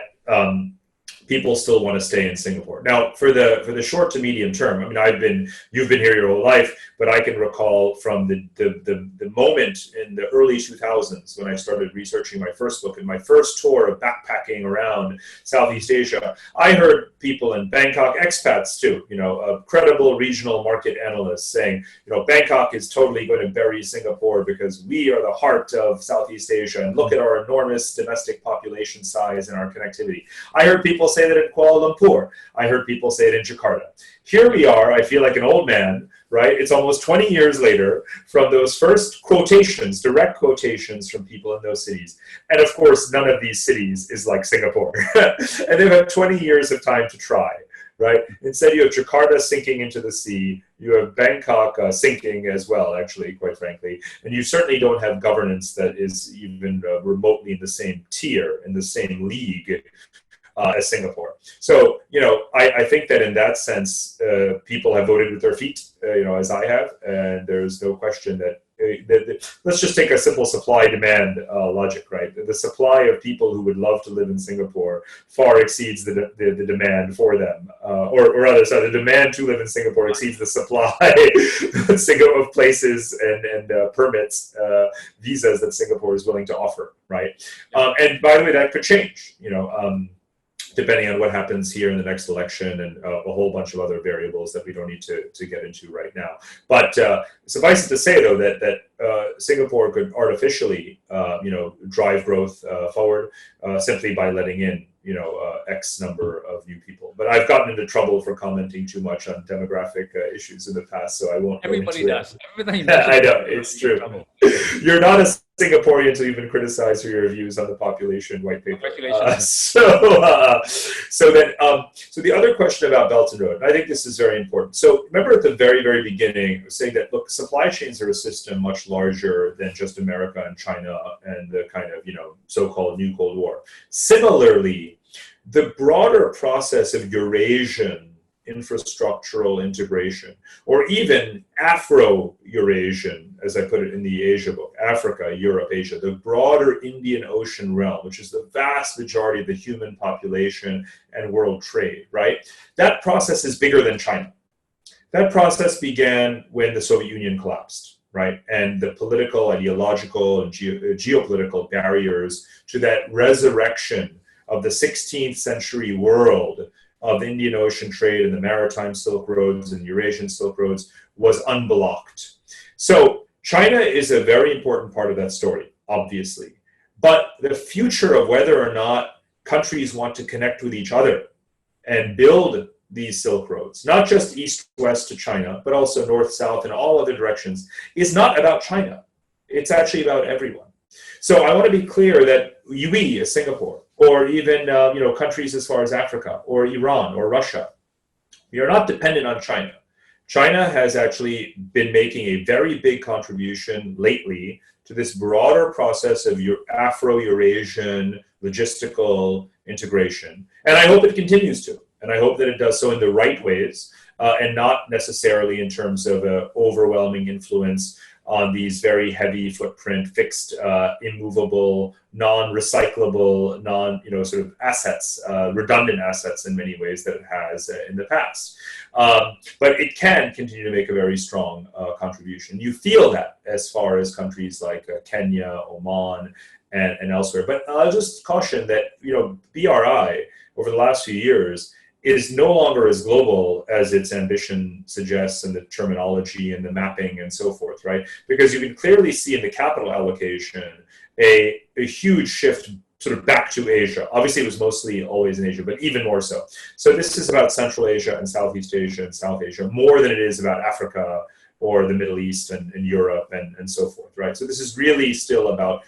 people still want to stay in Singapore. Now, for the short to medium term, I mean, you've been here your whole life, but I can recall from the moment in the early 2000s when I started researching my first book and my first tour of backpacking around Southeast Asia, I heard people in Bangkok, expats too, credible regional market analysts saying, Bangkok is totally going to bury Singapore because we are the heart of Southeast Asia and look at our enormous domestic population size and our connectivity. I heard people say that in Kuala Lumpur. I heard people say it in Jakarta. Here we are, I feel like an old man, right? It's almost 20 years later from those first quotations, direct quotations from people in those cities. And of course, none of these cities is like Singapore. And they've had 20 years of time to try, right? Instead, you have Jakarta sinking into the sea. You have Bangkok sinking as well, actually, quite frankly. And you certainly don't have governance that is even remotely in the same tier, in the same league as Singapore. So, I think that in that sense, people have voted with their feet, as I have, and there's no question that let's just take a simple supply-demand logic, right? The supply of people who would love to live in Singapore far exceeds the demand for them, or rather, sorry, the demand to live in Singapore exceeds the supply of places and permits, visas that Singapore is willing to offer, right? And by the way, that could change, depending on what happens here in the next election and a whole bunch of other variables that we don't need to get into right now. But suffice it to say, though, that Singapore could artificially, drive growth forward simply by letting in, X number of new people. But I've gotten into trouble for commenting too much on demographic issues in the past, so I won't. Everybody does. Everybody I know, it's true. You're not a Singaporean to even criticize for your views on the population white paper. So the other question about Belt and Road, I think this is very important. So remember at the very, very beginning, I was saying that, look, supply chains are a system much larger than just America and China and the kind of, so-called new Cold War. Similarly, the broader process of Eurasian infrastructural integration, or even Afro-Eurasian, as I put it in the Asia book, Africa, Europe, Asia, the broader Indian Ocean realm, which is the vast majority of the human population and world trade, right? That process is bigger than China. That process began when the Soviet Union collapsed, right? And the political, ideological, and geopolitical barriers to that resurrection of the 16th century world of Indian Ocean trade and the maritime Silk Roads and Eurasian Silk Roads was unblocked. So China is a very important part of that story, obviously. But the future of whether or not countries want to connect with each other and build these Silk Roads, not just east-west to China, but also north-south and all other directions, is not about China. It's actually about everyone. So I want to be clear that we, as Singapore, or even countries as far as Africa, or Iran, or Russia, we are not dependent on China. China has actually been making a very big contribution lately to this broader process of Afro-Eurasian logistical integration. And I hope it continues to. And I hope that it does so in the right ways and not necessarily in terms of an overwhelming influence on these very heavy footprint, fixed, immovable, non-recyclable, sort of assets, redundant assets in many ways that it has in the past. But it can continue to make a very strong contribution. You feel that as far as countries like Kenya, Oman, and elsewhere. But I'll just caution that, BRI over the last few years is no longer as global as its ambition suggests, and the terminology and the mapping and so forth, right? Because you can clearly see in the capital allocation a huge shift sort of back to Asia. Obviously, it was mostly always in Asia, but even more so. So this is about Central Asia and Southeast Asia and South Asia more than it is about Africa or the Middle East and Europe and so forth, right? So this is really still about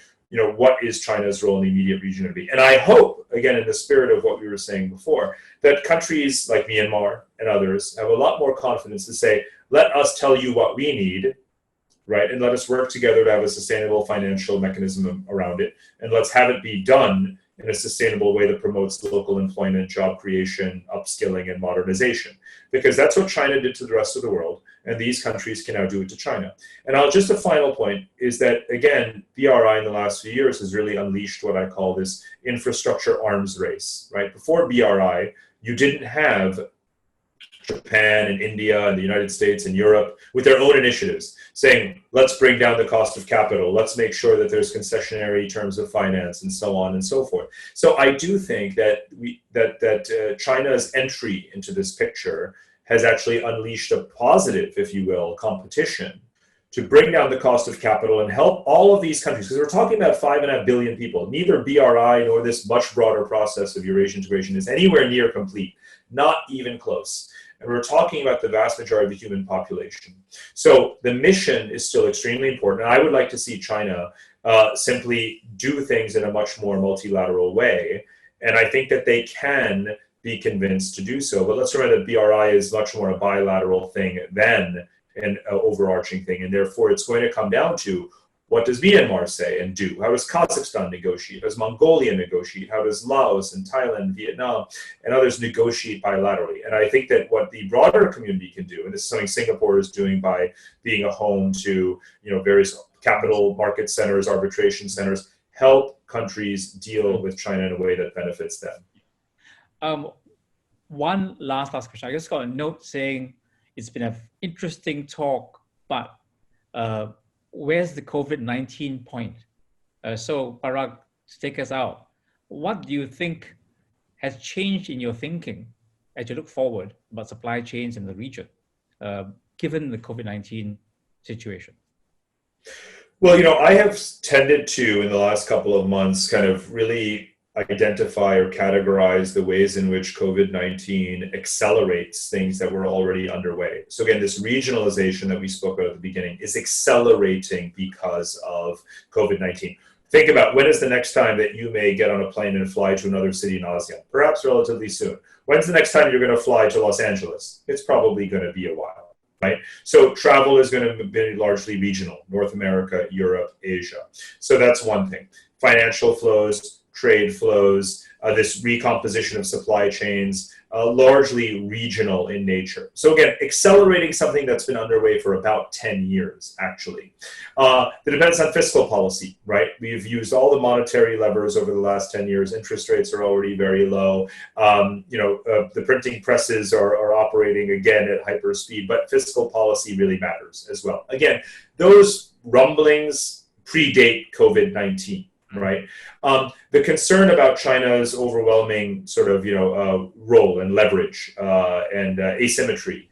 what is China's role in the immediate region to be? And I hope, again, in the spirit of what we were saying before, that countries like Myanmar and others have a lot more confidence to say, let us tell you what we need, right? And let us work together to have a sustainable financial mechanism around it. And let's have it be done in a sustainable way that promotes local employment, job creation, upskilling, and modernization. Because that's what China did to the rest of the world, and these countries can now do it to China. And just a final point is that, again, BRI in the last few years has really unleashed what I call this infrastructure arms race, right? Before BRI, you didn't have Japan and India and the United States and Europe with their own initiatives saying, let's bring down the cost of capital, let's make sure that there's concessionary terms of finance and so on and so forth. So I do think that China's entry into this picture has actually unleashed a positive, if you will, competition to bring down the cost of capital and help all of these countries, because we're talking about 5.5 billion people. Neither BRI nor this much broader process of Eurasian integration is anywhere near complete, not even close. And we're talking about the vast majority of the human population. So the mission is still extremely important. And I would like to see China simply do things in a much more multilateral way. And I think that they can be convinced to do so. But let's remember that BRI is much more a bilateral thing than an overarching thing. And therefore, it's going to come down to, what does Myanmar say and do? How does Kazakhstan negotiate? How does Mongolia negotiate? How does Laos and Thailand, Vietnam, and others negotiate bilaterally? And I think that what the broader community can do, and this is something Singapore is doing by being a home to various capital market centers, arbitration centers, help countries deal with China in a way that benefits them. One last question. I just got a note saying it's been an interesting talk, but where's the COVID-19 point? So Parag, to take us out, what do you think has changed in your thinking as you look forward about supply chains in the region, given the COVID-19 situation? Well, I have tended to, in the last couple of months, kind of really identify or categorize the ways in which COVID-19 accelerates things that were already underway. So again, this regionalization that we spoke about at the beginning is accelerating because of COVID-19. Think about, when is the next time that you may get on a plane and fly to another city in ASEAN? Perhaps relatively soon. When's the next time you're going to fly to Los Angeles? It's probably going to be a while, right? So travel is going to be largely regional, North America, Europe, Asia. So that's one thing. Financial flows, trade flows, this recomposition of supply chains, largely regional in nature. So again, accelerating something that's been underway for about 10 years, actually. That depends on fiscal policy, right? We've used all the monetary levers over the last 10 years. Interest rates are already very low. The printing presses are operating again at hyper speed, but fiscal policy really matters as well. Again, those rumblings predate COVID-19. Right. The concern about China's overwhelming sort of, role and leverage and asymmetry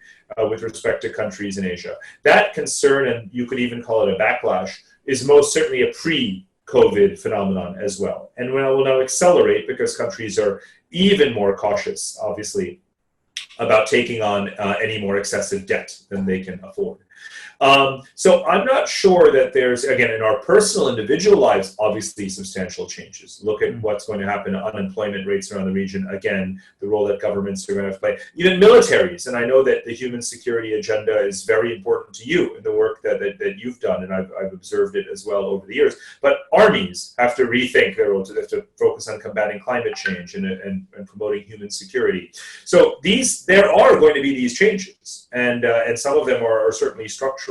with respect to countries in Asia, that concern, and you could even call it a backlash, is most certainly a pre-COVID phenomenon as well. And will now accelerate because countries are even more cautious, obviously, about taking on any more excessive debt than they can afford. So I'm not sure that there's, again, in our personal individual lives, obviously substantial changes. Look at what's going to happen to unemployment rates around the region. Again, the role that governments are going to play, even militaries. And I know that the human security agenda is very important to you in the work that you've done, and I've observed it as well over the years. But armies have to rethink their role, they have to focus on combating climate change and promoting human security. So there are going to be these changes, and some of them are certainly structural.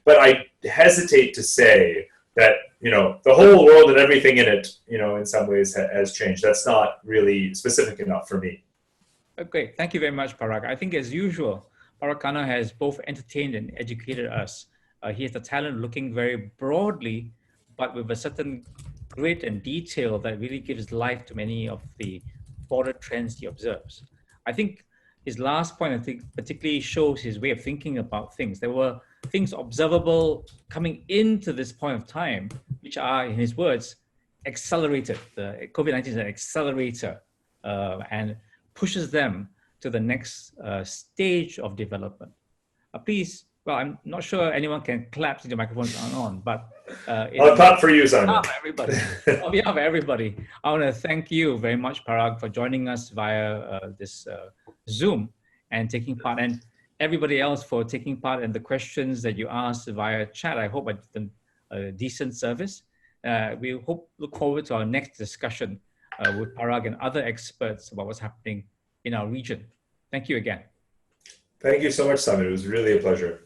But I hesitate to say that, the whole world and everything in it, in some ways has changed. That's not really specific enough for me. Okay, thank you very much, Parag. I think as usual, Parag Khanna has both entertained and educated us. He has the talent of looking very broadly, but with a certain grit and detail that really gives life to many of the broader trends he observes. I think his last point, I think, particularly shows his way of thinking about things. There were things observable coming into this point of time, which are, in his words, accelerated. The COVID-19 is an accelerator and pushes them to the next stage of development. Please, well, I'm not sure anyone can clap since the microphones aren't on, but I'll clap for you, Simon. On behalf of everybody, I want to thank you very much, Parag, for joining us via this Zoom and taking part, and everybody else for taking part in the questions that you asked via chat. I hope I did a decent service. We look forward to our next discussion with Parag and other experts about what's happening in our region. Thank you again. Thank you so much, Simon. It was really a pleasure.